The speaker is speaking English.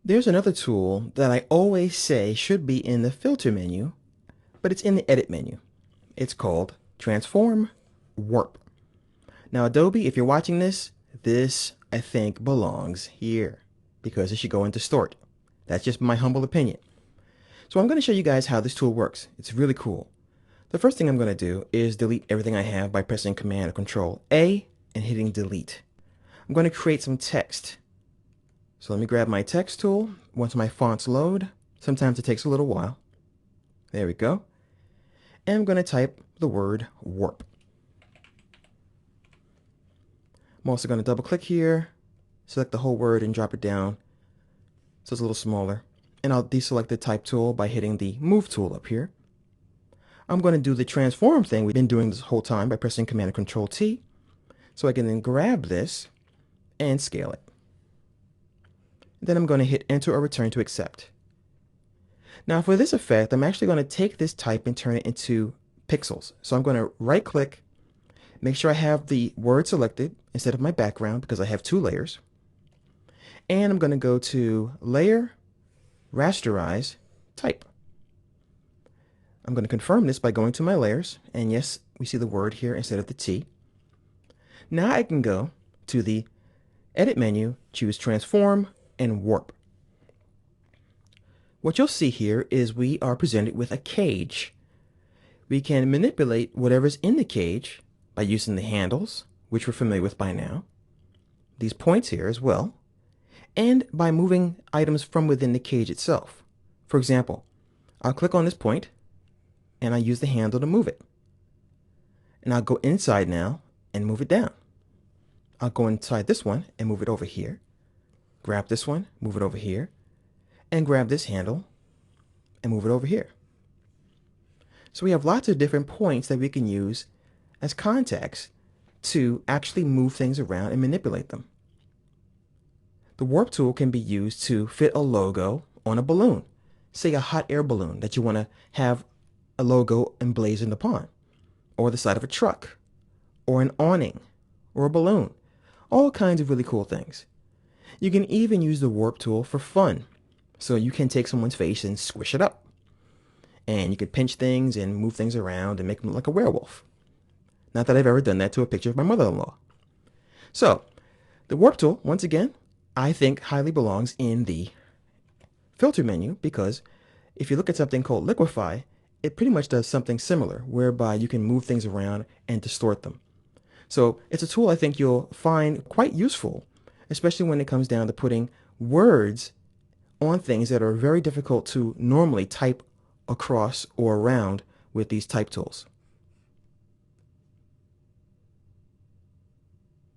There's another tool that I always say should be in the filter menu, but it's in the edit menu. It's called Transform Warp. Now, Adobe, if you're watching this I think belongs here because it should go into Stored. That's just my humble opinion. So I'm going to show you guys how this tool works. It's really cool. The first thing I'm going to do is delete everything I have by pressing Command or Control A and hitting delete. I'm going to create some text. So let me grab my text tool. Once my fonts load, sometimes it takes a little while. There we go. And I'm going to type the word warp. I'm also going to double click here, select the whole word and drop it down so it's a little smaller. And I'll deselect the type tool by hitting the move tool up here. I'm going to do the transform thing we've been doing this whole time by pressing Command and Control T. So I can then grab this and scale it. Then I'm going to hit enter or return to accept. Now for this effect, I'm actually going to take this type and turn it into pixels. So I'm going to right click, make sure I have the word selected instead of my background because I have two layers. And I'm going to go to Layer, Rasterize, Type. I'm going to confirm this by going to my layers. And yes, we see the word here instead of the T. Now I can go to the Edit menu, choose Transform and Warp. What you'll see here is we are presented with a cage. We can manipulate whatever's in the cage by using the handles, which we're familiar with by now, these points here as well, and by moving items from within the cage itself. For example, I'll click on this point and I use the handle to move it. And I'll go inside now and move it down. I'll go inside this one and move it over here. Grab this one, move it over here, and grab this handle and move it over here. So we have lots of different points that we can use as contacts to actually move things around and manipulate them. The warp tool can be used to fit a logo on a balloon, say a hot air balloon that you want to have a logo emblazoned upon, or the side of a truck, or an awning, or a balloon. All kinds of really cool things. You can even use the warp tool for fun. So you can take someone's face and squish it up. And you can pinch things and move things around and make them look like a werewolf. Not that I've ever done that to a picture of my mother-in-law. So the warp tool, once again, I think highly belongs in the filter menu because if you look at something called Liquify, it pretty much does something similar whereby you can move things around and distort them. So it's a tool I think you'll find quite useful, especially when it comes down to putting words on things that are very difficult to normally type across or around with these type tools.